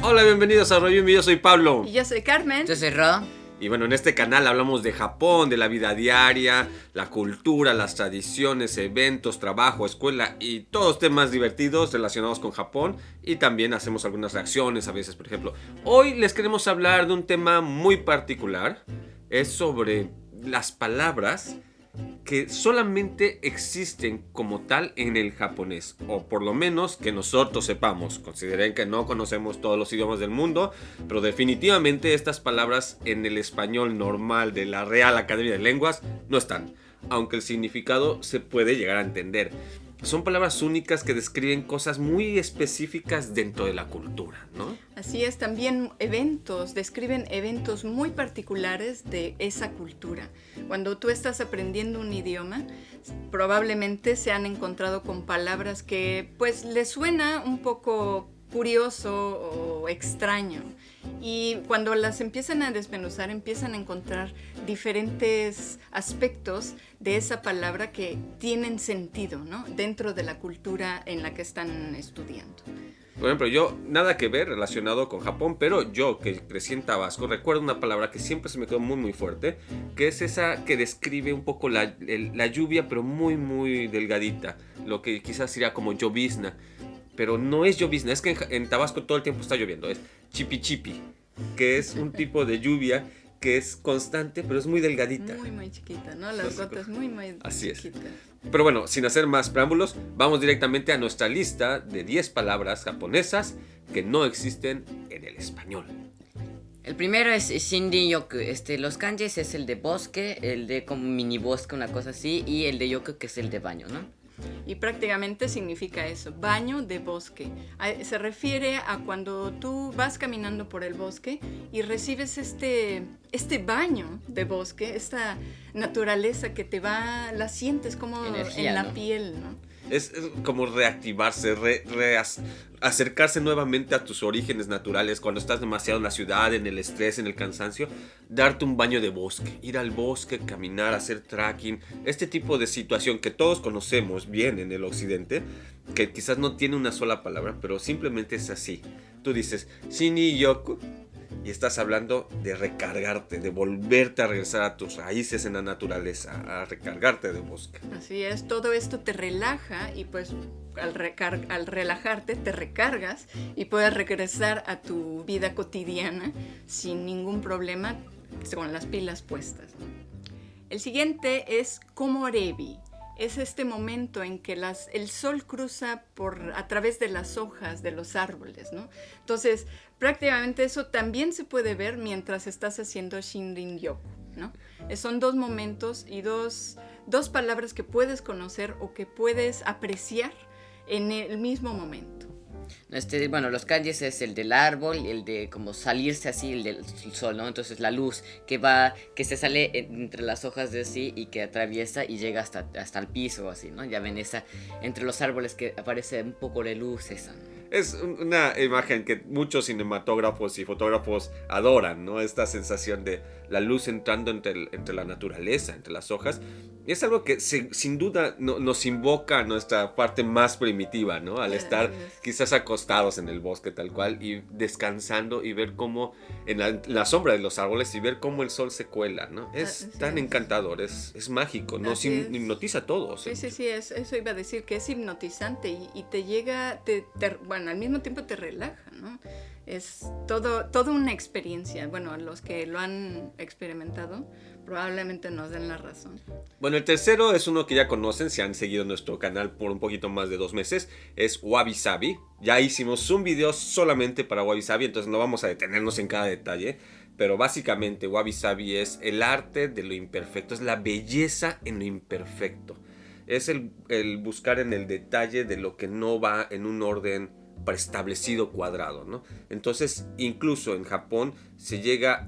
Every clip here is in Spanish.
Hola, bienvenidos a Rollo. Yo soy Pablo. Y yo soy Carmen. Yo soy Ro. Y bueno, en este canal hablamos de Japón, de la vida diaria, la cultura, las tradiciones, eventos, trabajo, escuela y todos temas divertidos relacionados con Japón. Y también hacemos algunas reacciones a veces, por ejemplo. Hoy les queremos hablar de un tema muy particular. Es sobre las palabras que solamente existen como tal en el japonés, o por lo menos que nosotros sepamos. Consideren que no conocemos todos los idiomas del mundo, pero definitivamente estas palabras en el español normal de la Real Academia de Lenguas no están, aunque el significado se puede llegar a entender. Son palabras únicas que describen cosas muy específicas dentro de la cultura, ¿no? Así es, también describen eventos muy particulares de esa cultura. Cuando tú estás aprendiendo un idioma, probablemente se han encontrado con palabras que pues les suena un poco curioso o extraño. Y cuando las empiezan a desmenuzar, empiezan a encontrar diferentes aspectos de esa palabra que tienen sentido, ¿no? Dentro de la cultura en la que están estudiando. Por ejemplo, yo nada que ver relacionado con Japón, pero yo que crecí en Tabasco recuerdo una palabra que siempre se me quedó muy muy fuerte, que es esa que describe un poco la lluvia, pero muy muy delgadita, lo que quizás sería como llovizna. Pero no es llovizna, es que en Tabasco todo el tiempo está lloviendo, es chipi chipi, que es un tipo de lluvia que es constante, pero es muy delgadita. Muy, muy chiquita, ¿no? Las gotas muy, muy Así chiquitas. Es. Pero bueno, sin hacer más preámbulos, vamos directamente a nuestra lista de 10 palabras japonesas que no existen en el español. El primero es Shinrin-yoku. Los kanjis es el de bosque, el de como mini bosque, una cosa así, y el de yoku que es el de baño, ¿no? Y prácticamente significa eso, baño de bosque. Se refiere a cuando tú vas caminando por el bosque y recibes este baño de bosque, esta naturaleza que la sientes como energía, en la ¿no? piel, ¿no? Es como reactivarse, acercarse nuevamente a tus orígenes naturales cuando estás demasiado en la ciudad, en el estrés, en el cansancio. Darte un baño de bosque, ir al bosque, caminar, hacer trekking. Este tipo de situación que todos conocemos bien en el occidente, que quizás no tiene una sola palabra, pero simplemente es así. Tú dices, Shinrin-yoku, y estás hablando de recargarte, de volverte a regresar a tus raíces en la naturaleza, a recargarte de bosque. Así es, todo esto te relaja y pues al relajarte te recargas y puedes regresar a tu vida cotidiana sin ningún problema, con las pilas puestas. El siguiente es komorebi. Es este momento en que el sol cruza a través de las hojas de los árboles, ¿no? Entonces, prácticamente eso también se puede ver mientras estás haciendo Shinrin-yoku, ¿no? Son dos momentos y dos palabras que puedes conocer o que puedes apreciar en el mismo momento. Bueno, los kanjis es el del árbol, el de como salirse así, el del sol, ¿no? Entonces la luz que se sale entre las hojas de así y que atraviesa y llega hasta el piso así, ¿no? Ya ven esa, entre los árboles que aparece un poco de luz esa. Es una imagen que muchos cinematógrafos y fotógrafos adoran, ¿no? Esta sensación de la luz entrando entre la naturaleza, entre las hojas. Y es algo que sin duda nos invoca a nuestra parte más primitiva, ¿no? Al estar quizás acostados en el bosque tal cual y descansando y ver cómo en la sombra de los árboles y ver cómo el sol se cuela, ¿no? Es tan encantador, es mágico, nos hipnotiza a todos. Sí, eso iba a decir, que es hipnotizante y te llega, bueno, al mismo tiempo te relaja, ¿no? Es toda una experiencia. Bueno, los que lo han experimentado probablemente nos den la razón. Bueno, el tercero es uno que ya conocen si han seguido nuestro canal por un poquito más de 2 meses. Es Wabi Sabi. Ya hicimos un video solamente para Wabi Sabi, entonces no vamos a detenernos en cada detalle. Pero básicamente Wabi Sabi es el arte de lo imperfecto, es la belleza en lo imperfecto. Es el buscar en el detalle de lo que no va en un orden preestablecido cuadrado, ¿no? Entonces, incluso en Japón se llega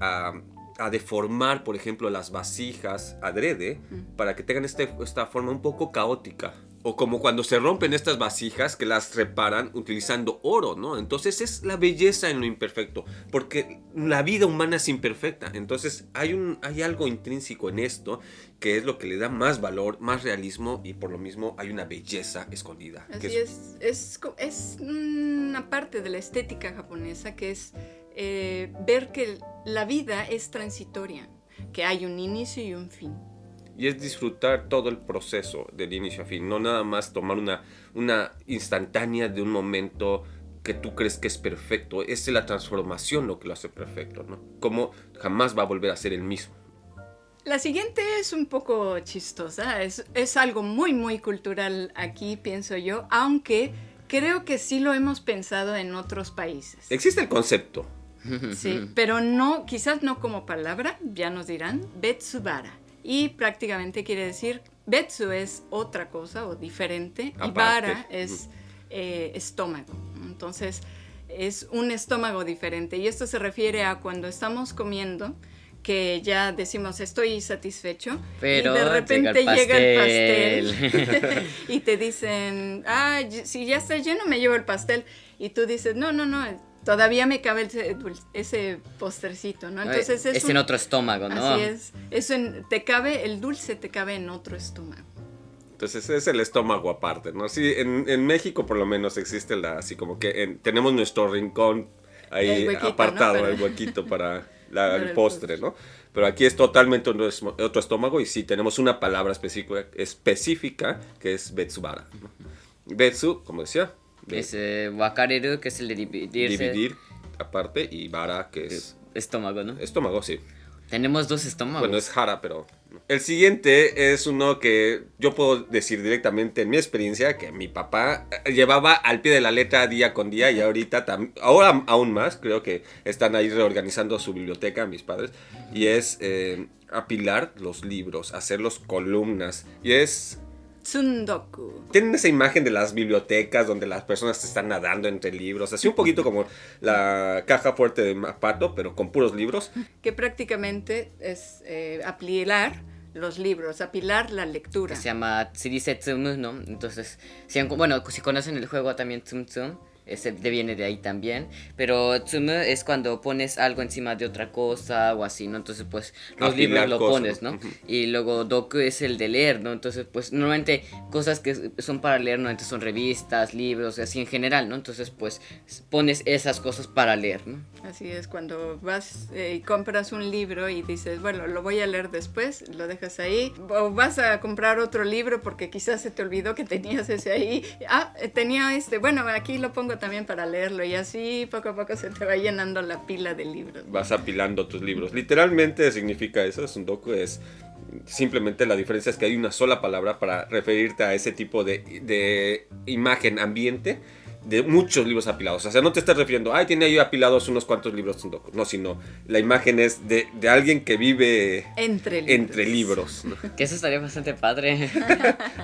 a deformar, por ejemplo, las vasijas adrede para que tengan esta forma un poco caótica. O como cuando se rompen estas vasijas que las reparan utilizando oro, ¿no? Entonces es la belleza en lo imperfecto, porque la vida humana es imperfecta. Entonces hay algo intrínseco en esto que es lo que le da más valor, más realismo, y por lo mismo hay una belleza escondida. Así es una parte de la estética japonesa que es ver que la vida es transitoria, que hay un inicio y un fin. Y es disfrutar todo el proceso del inicio a fin, no nada más tomar una instantánea de un momento que tú crees que es perfecto. Es la transformación lo que lo hace perfecto, ¿no? Como jamás va a volver a ser el mismo. La siguiente es un poco chistosa, es algo muy, muy cultural aquí, pienso yo, aunque creo que sí lo hemos pensado en otros países. Existe el concepto. Sí, pero no, quizás no como palabra, ya nos dirán, Betsubara. Y prácticamente quiere decir, Betsu es otra cosa o diferente, Aparte. y Bara es estómago. Entonces, es un estómago diferente. Y esto se refiere a cuando estamos comiendo, que ya decimos estoy satisfecho, pero y de repente llega el pastel. pastel y te dicen, si ya está lleno me llevo el pastel, y tú dices, no, todavía me cabe ese postrecito, ¿no? Entonces es en otro estómago, ¿no? Así es, el dulce te cabe en otro estómago. Entonces es el estómago aparte, ¿no? Sí, en México por lo menos existe así como que tenemos nuestro rincón ahí El huequito, apartado, ¿no? el huequito para el el postre, ¿no? Pero aquí es totalmente otro estómago, y sí tenemos una palabra específica que es Betsubara, ¿no? Betsu, como decía, Es wakareru, que es el de dividir aparte, y bara, que es estómago, ¿no? estómago, sí. Tenemos dos estómagos. Bueno, es hara, pero... El siguiente es uno que yo puedo decir directamente en mi experiencia, que mi papá llevaba al pie de la letra día con día, y ahorita, ahora aún más, creo que están ahí reorganizando su biblioteca, mis padres, y es apilar los libros, hacerlos columnas, y es... Tsundoku. Tienen esa imagen de las bibliotecas donde las personas están nadando entre libros, así un poquito como la caja fuerte de Mapato, pero con puros libros. Que prácticamente es apilar los libros, apilar la lectura. Que se llama Tsirise Tsumu, ¿no? Entonces, si conocen el juego también Tsum Tsum, ese viene de ahí también. Pero Tsumu es cuando pones algo encima de otra cosa o así, ¿no? Entonces, pues, los Apilar libros lo cosas, pones, ¿no? ¿no? Y luego Doku es el de leer, ¿no? Entonces, pues, normalmente cosas que son para leer, normalmente son revistas, libros, así en general, ¿no? Entonces, pues, pones esas cosas para leer, ¿no? Así es, cuando vas y compras un libro y dices, bueno, lo voy a leer después, lo dejas ahí. O vas a comprar otro libro porque quizás se te olvidó que tenías ese ahí. Tenía bueno, aquí lo pongo también para leerlo, y así poco a poco se te va llenando la pila de libros. Vas apilando tus libros. Literalmente significa eso. Sundoku es simplemente, la diferencia es que hay una sola palabra para referirte a ese tipo de imagen, ambiente de muchos libros apilados. O sea, no te estás refiriendo, tiene ahí apilados unos cuantos libros Sundoku. No, sino la imagen es de alguien que vive entre libros, ¿no? Que eso estaría bastante padre.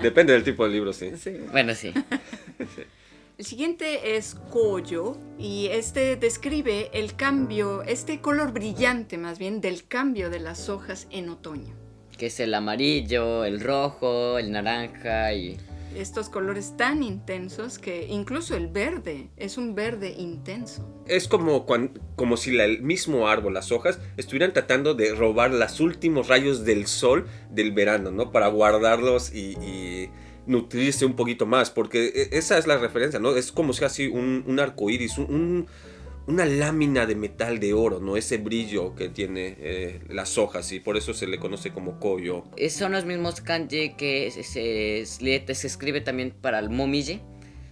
Depende del tipo de libro, sí. Sí. Bueno, sí. El siguiente es Koyo, y describe el cambio, color brillante más bien, del cambio de las hojas en otoño. Que es el amarillo, el rojo, el naranja y... Estos colores tan intensos que incluso el verde es un verde intenso. Es como si el mismo árbol, las hojas, estuvieran tratando de robar los últimos rayos del sol del verano, ¿no? Para guardarlos y nutrirse un poquito más, porque esa es la referencia, ¿no? Es como si así un arco iris, una lámina de metal de oro, ¿no? Ese brillo que tiene las hojas, y por eso se le conoce como koyo. Son los mismos kanji que se escribe también para el momiji.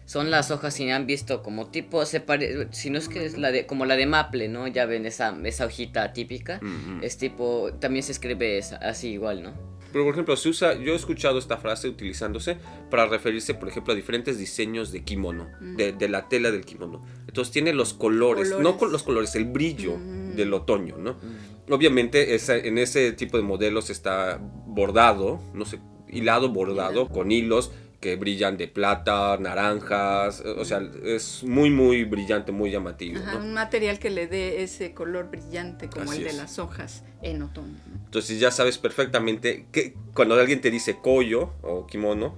Son las hojas, si han visto, como tipo, si no es que es como la de maple, ¿no? Ya ven esa hojita típica. Mm-hmm. Es tipo, también se escribe así igual, ¿no? Pero por ejemplo, yo he escuchado esta frase utilizándose para referirse, por ejemplo, a diferentes diseños de kimono, de la tela del kimono. Entonces tiene los colores, no con los colores, el brillo del otoño, ¿no? Obviamente en ese tipo de modelos está bordado, no sé, hilado bordado con hilos que brillan de plata, naranjas, o sea, es muy muy brillante, muy llamativo, Ajá, ¿no? un material que le dé ese color brillante como Así el de es. las hojas en otoño. Entonces ya sabes perfectamente que cuando alguien te dice koyo o kimono,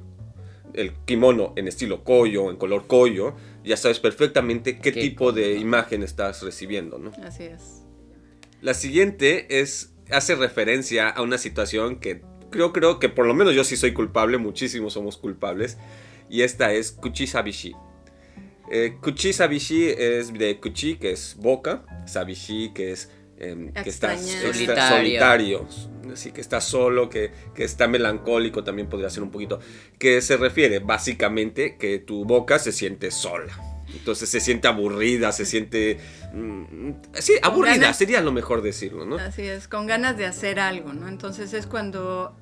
el kimono en estilo koyo, en color koyo, ya sabes perfectamente qué tipo de imagen estás recibiendo, ¿no? Así es. La siguiente hace referencia a una situación que creo que por lo menos yo sí soy culpable, muchísimos somos culpables, y esta es kuchi sabishi. Kuchi sabishi es de kuchi, que es boca, sabishi, que es que estás solitario, así que estás solo, que está melancólico, también podría ser un poquito, que se refiere básicamente que tu boca se siente sola. Entonces se siente aburrida, se siente... sí, aburrida, ganas, sería lo mejor decirlo, ¿no? Así es, con ganas de hacer algo, ¿no? Entonces es cuando,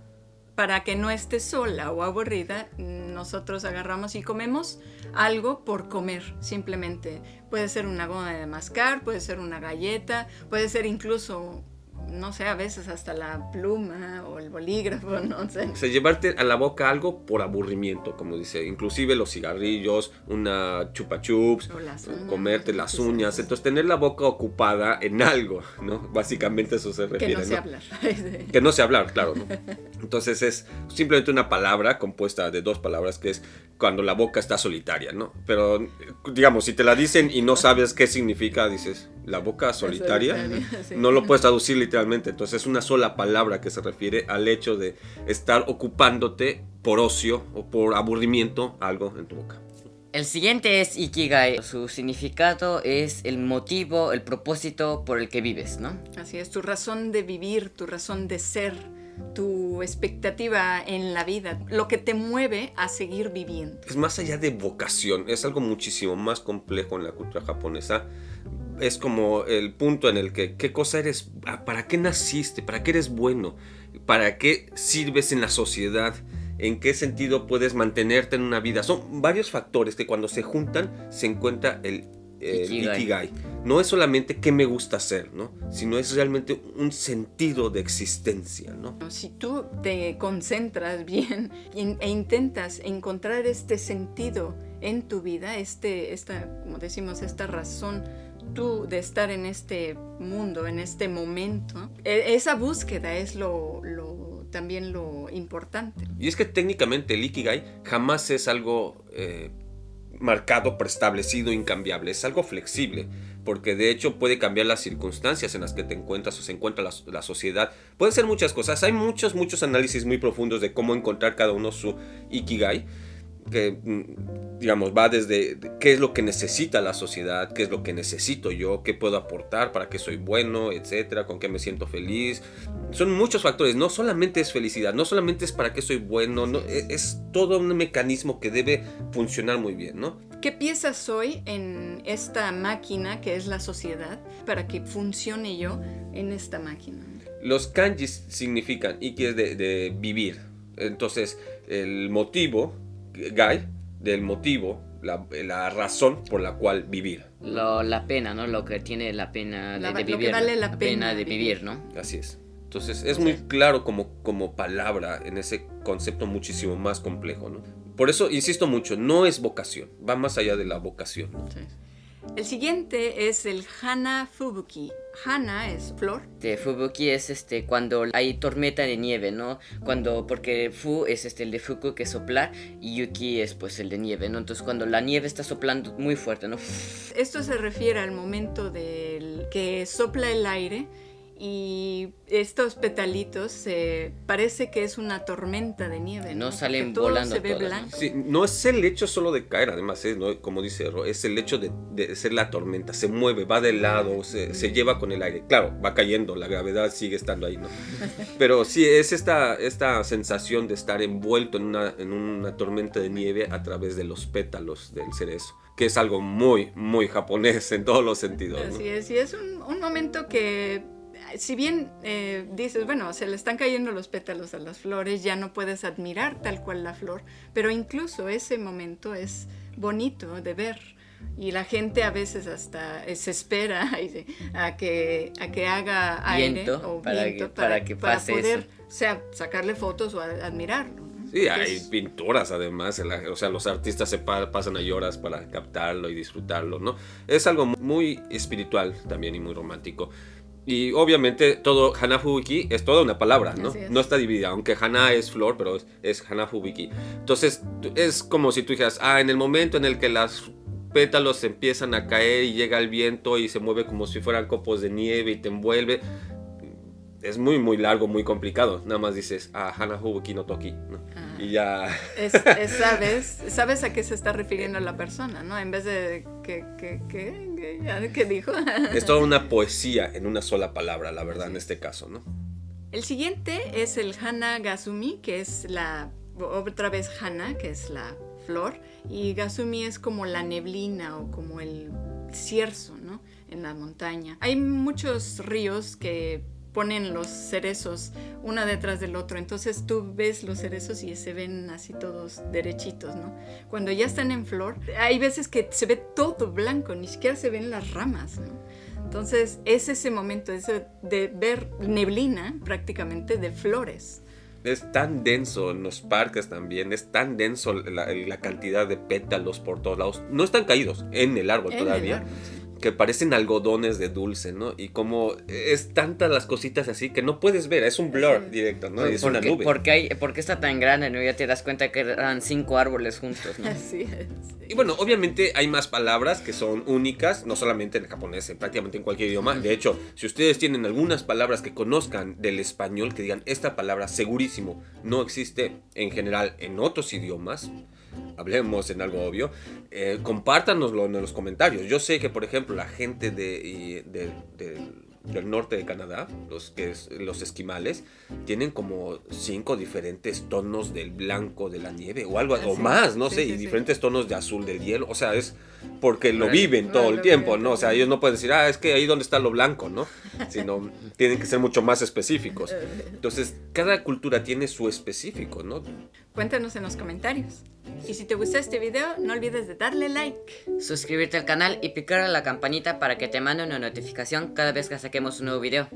para que no estés sola o aburrida, nosotros agarramos y comemos algo por comer, simplemente. Puede ser una goma de mascar, puede ser una galleta, puede ser incluso... no sé, a veces hasta la pluma o el bolígrafo, no sé. O sea, llevarte a la boca algo por aburrimiento, como dice, inclusive los cigarrillos, una chupa chups, comerte las uñas, entonces tener la boca ocupada en algo, ¿no? Básicamente eso se refiere, que no sé hablar. Que no sé hablar, claro, ¿no? Entonces es simplemente una palabra compuesta de dos palabras, que es cuando la boca está solitaria, ¿no? Pero, digamos, si te la dicen y no sabes qué significa, dices, ¿la boca solitaria? Sí. No lo puedes traducir literalmente, entonces es una sola palabra que se refiere al hecho de estar ocupándote por ocio o por aburrimiento algo en tu boca. El siguiente es Ikigai. Su significado es el motivo, el propósito por el que vives, ¿no? Así es, tu razón de vivir, tu razón de ser, tu expectativa en la vida, lo que te mueve a seguir viviendo. Es más allá de vocación, es algo muchísimo más complejo en la cultura japonesa. Es como el punto en el que, ¿qué cosa eres? ¿Para qué naciste? ¿Para qué eres bueno? ¿Para qué sirves en la sociedad? ¿En qué sentido puedes mantenerte en una vida? Son varios factores que cuando se juntan se encuentra el Ikigai. No es solamente qué me gusta hacer, ¿no? Sino es realmente un sentido de existencia, ¿no? Si tú te concentras bien e intentas encontrar este sentido en tu vida, como decimos, esta razón tú de estar en este mundo, en este momento, esa búsqueda es también lo importante. Y es que técnicamente el Ikigai jamás es algo marcado, preestablecido, incambiable. Es algo flexible, porque de hecho puede cambiar las circunstancias en las que te encuentras o se encuentra la sociedad. Pueden ser muchas cosas. Hay muchos análisis muy profundos de cómo encontrar cada uno su Ikigai, que digamos va desde qué es lo que necesita la sociedad, qué es lo que necesito yo, qué puedo aportar, para qué soy bueno, etcétera, con qué me siento feliz. Son muchos factores, no solamente es felicidad, no solamente es para qué soy bueno, no, es todo un mecanismo que debe funcionar muy bien, ¿no? ¿Qué pieza soy en esta máquina que es la sociedad para que funcione yo en esta máquina? Los kanjis significan Iki es de vivir, entonces el motivo Gai, del motivo, la razón por la cual vivir. La pena, ¿no? Lo que tiene la pena de vivir. Lo que vale la pena de vivir, ¿no? Así es. Entonces es muy claro como palabra en ese concepto muchísimo más complejo, ¿no? Por eso insisto mucho, no es vocación, va más allá de la vocación, ¿no? Sí. El siguiente es el Hana Fubuki. Hana es flor. Fubuki es cuando hay tormenta de nieve, ¿no? Porque Fu es el de Fuku, que es soplar, y Yuki es pues el de nieve, ¿no? Entonces cuando la nieve está soplando muy fuerte, ¿no? Esto se refiere al momento que sopla el aire y estos petalitos parece que es una tormenta de nieve, ¿no? Salen todo volando se ve todas, blanco. ¿no? Sí, no es el hecho solo de caer, además, ¿no? Como dice Ro, es el hecho de ser la tormenta, se mueve, va de lado, se lleva con el aire. Claro, va cayendo, la gravedad sigue estando ahí, ¿no? Pero sí, es esta sensación de estar envuelto en una tormenta de nieve a través de los pétalos del cerezo, que es algo muy, muy japonés en todos los sentidos, ¿no? Así es, y es un momento que... Si bien dices, bueno, se le están cayendo los pétalos a las flores, ya no puedes admirar tal cual la flor, pero incluso ese momento es bonito de ver y la gente a veces hasta se espera a que haga viento, aire o para viento que pase para poder, eso. O sea, sacarle fotos o admirarlo, ¿no? Sí, hay pinturas además, o sea, los artistas se pasan ahí horas para captarlo y disfrutarlo, ¿no? Es algo muy espiritual también y muy romántico. Y obviamente todo Hanafubuki es toda una palabra, ¿no? Así es. No está dividida, aunque Hana es flor, pero es Hanafubuki. Entonces es como si tú dijeras, en el momento en el que las pétalos empiezan a caer y llega el viento y se mueve como si fueran copos de nieve y te envuelve. Es muy, muy largo, muy complicado. Nada más dices, Hanafubuki no Toki, ¿no? Y ya... sabes a qué se está refiriendo la persona, ¿no? En vez de ¿qué dijo? Es toda una poesía en una sola palabra, la verdad, en este caso, ¿no? El siguiente es el Hana Gazumi, que es otra vez Hana, que es la flor, y Gazumi es como la neblina o como el cierzo, ¿no? En la montaña. Hay muchos ríos que ponen los cerezos una detrás del otro, entonces tú ves los cerezos y se ven así todos derechitos, ¿no? Cuando ya están en flor, hay veces que se ve todo blanco, ni siquiera se ven las ramas, ¿no? Entonces es ese momento de ver neblina prácticamente de flores. Es tan denso en los parques también, es tan denso la cantidad de pétalos por todos lados. No están caídos en el árbol todavía. Que parecen algodones de dulce, ¿no? Y como es tantas las cositas así que no puedes ver, es un blur directo, ¿no? Es una nube. ¿Por qué está tan grande, no? Ya te das cuenta que eran 5 árboles juntos, ¿no? Así es. Y bueno, obviamente hay más palabras que son únicas, no solamente en el japonés, prácticamente en cualquier idioma. De hecho, si ustedes tienen algunas palabras que conozcan del español, que digan, esta palabra segurísimo no existe en general en otros idiomas, hablemos en algo obvio, compártanoslo en los comentarios. Yo sé que, por ejemplo, la gente del norte de Canadá, los esquimales, tienen como 5 diferentes tonos del blanco de la nieve o algo, o más, no sé, y diferentes tonos de azul del hielo. O sea, es porque lo viven todo el tiempo, ¿no? O sea, ellos no pueden decir, es que ahí donde está lo blanco, ¿no? Sino tienen que ser mucho más específicos. Entonces, cada cultura tiene su específico, ¿no? Cuéntanos en los comentarios. Y si te gustó este video, no olvides de darle like, suscribirte al canal y picar a la campanita para que te mande una notificación cada vez que saquemos un nuevo video.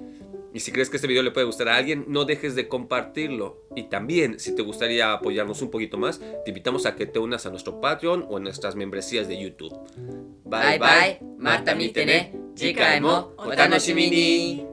Y si crees que este video le puede gustar a alguien, no dejes de compartirlo. Y también, si te gustaría apoyarnos un poquito más, te invitamos a que te unas a nuestro Patreon o a nuestras membresías de YouTube. Bye bye, Mata Mitene, Jikaimo, Otanoshimi ni.